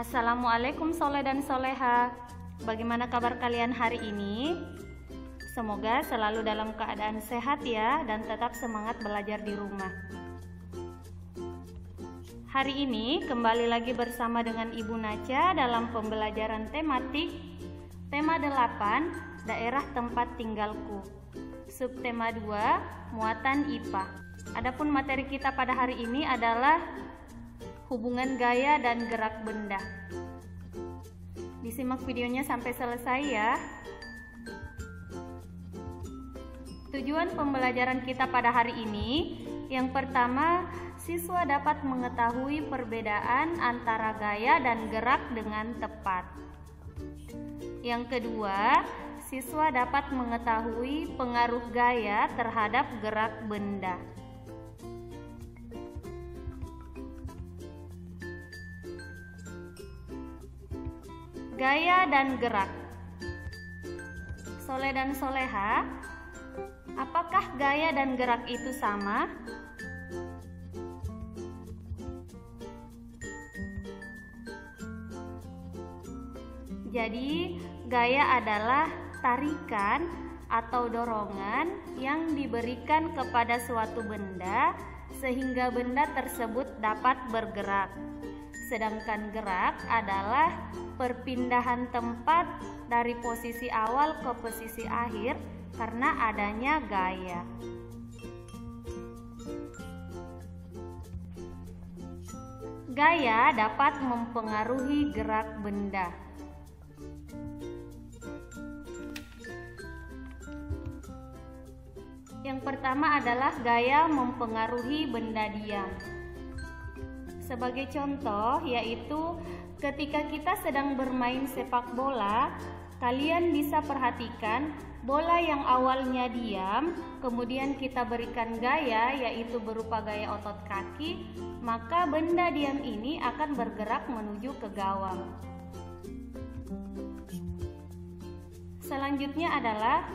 Assalamualaikum soleh dan soleha. Bagaimana kabar kalian hari ini? Semoga selalu dalam keadaan sehat ya, dan tetap semangat belajar di rumah. Hari ini kembali lagi bersama dengan Ibu Naca dalam pembelajaran tematik tema 8, daerah tempat tinggalku. Subtema 2, muatan IPA. Adapun materi kita pada hari ini adalah hubungan gaya dan gerak benda. Disimak videonya sampai selesai ya. Tujuan pembelajaran kita pada hari ini, yang pertama, siswa dapat mengetahui perbedaan antara gaya dan gerak dengan tepat. Yang kedua, siswa dapat mengetahui pengaruh gaya terhadap gerak benda. Gaya dan gerak. Soleh dan soleha, apakah gaya dan gerak itu sama? Jadi, gaya adalah tarikan atau dorongan yang diberikan kepada suatu benda sehingga benda tersebut dapat bergerak. Sedangkan gerak adalah perpindahan tempat dari posisi awal ke posisi akhir karena adanya gaya. Gaya dapat mempengaruhi gerak benda. Yang pertama adalah gaya mempengaruhi benda diam. Sebagai contoh, yaitu ketika kita sedang bermain sepak bola, kalian bisa perhatikan bola yang awalnya diam, kemudian kita berikan gaya, yaitu berupa gaya otot kaki, maka benda diam ini akan bergerak menuju ke gawang. Selanjutnya adalah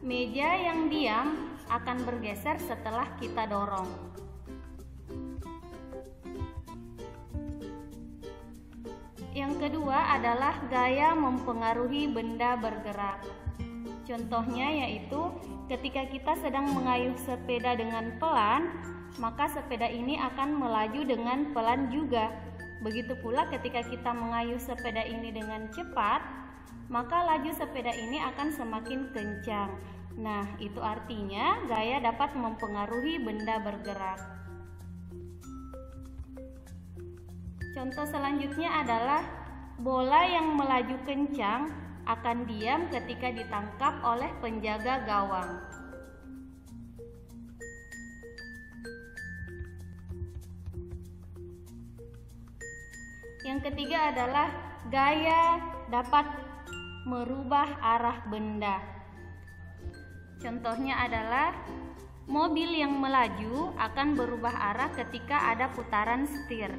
meja yang diam akan bergeser setelah kita dorong. Yang kedua adalah gaya mempengaruhi benda bergerak. Contohnya yaitu ketika kita sedang mengayuh sepeda dengan pelan, maka sepeda ini akan melaju dengan pelan juga. Begitu pula ketika kita mengayuh sepeda ini dengan cepat, maka laju sepeda ini akan semakin kencang. Nah, itu artinya gaya dapat mempengaruhi benda bergerak. Contoh selanjutnya adalah bola yang melaju kencang akan diam ketika ditangkap oleh penjaga gawang. Yang ketiga adalah gaya dapat merubah arah benda. Contohnya adalah mobil yang melaju akan berubah arah ketika ada putaran setir.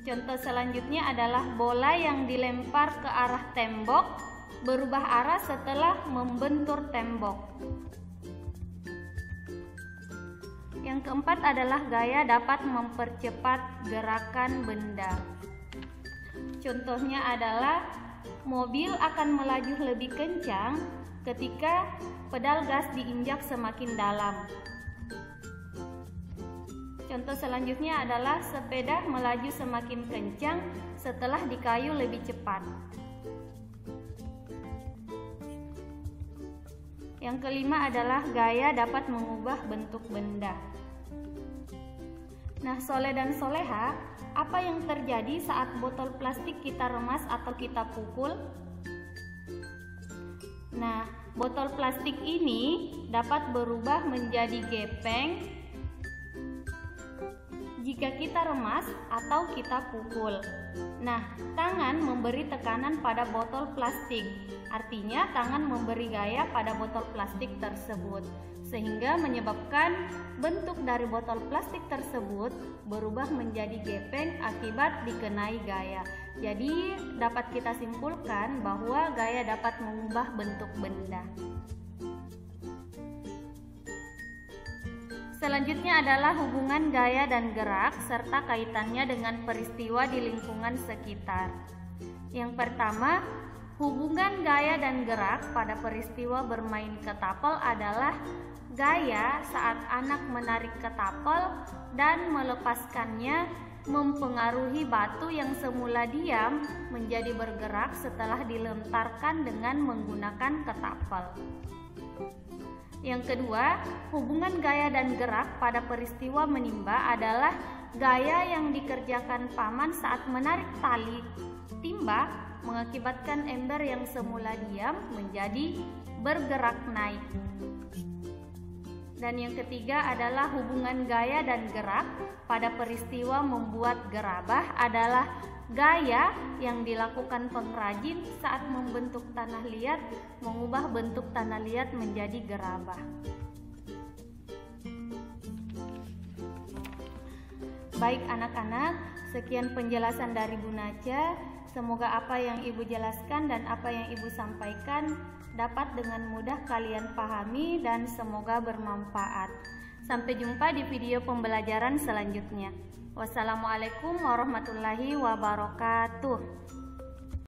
Contoh selanjutnya adalah bola yang dilempar ke arah tembok berubah arah setelah membentur tembok. Yang keempat adalah gaya dapat mempercepat gerakan benda. Contohnya adalah mobil akan melaju lebih kencang ketika pedal gas diinjak semakin dalam. Contoh selanjutnya adalah sepeda melaju semakin kencang setelah dikayuh lebih cepat. Yang kelima adalah gaya dapat mengubah bentuk benda. Nah, soleh dan soleha, apa yang terjadi saat botol plastik kita remas atau kita pukul? Nah, botol plastik ini dapat berubah menjadi gepeng jika kita remas atau kita pukul. Nah, tangan memberi tekanan pada botol plastik, artinya tangan memberi gaya pada botol plastik tersebut, sehingga menyebabkan bentuk dari botol plastik tersebut berubah menjadi gepeng akibat dikenai gaya. Jadi, dapat kita simpulkan bahwa gaya dapat mengubah bentuk benda. Selanjutnya adalah hubungan gaya dan gerak serta kaitannya dengan peristiwa di lingkungan sekitar. Yang pertama, hubungan gaya dan gerak pada peristiwa bermain ketapel adalah gaya saat anak menarik ketapel dan melepaskannya mempengaruhi batu yang semula diam menjadi bergerak setelah dilentarkan dengan menggunakan ketapel. Yang kedua, hubungan gaya dan gerak pada peristiwa menimba adalah gaya yang dikerjakan paman saat menarik tali timba mengakibatkan ember yang semula diam menjadi bergerak naik. Dan yang ketiga adalah hubungan gaya dan gerak pada peristiwa membuat gerabah adalah gaya yang dilakukan pengrajin saat membentuk tanah liat, mengubah bentuk tanah liat menjadi gerabah. Baik anak-anak, sekian penjelasan dari Bu Naca. Semoga apa yang Ibu jelaskan dan apa yang Ibu sampaikan dapat dengan mudah kalian pahami dan semoga bermanfaat. Sampai jumpa di video pembelajaran selanjutnya. Wassalamualaikum warahmatullahi wabarakatuh.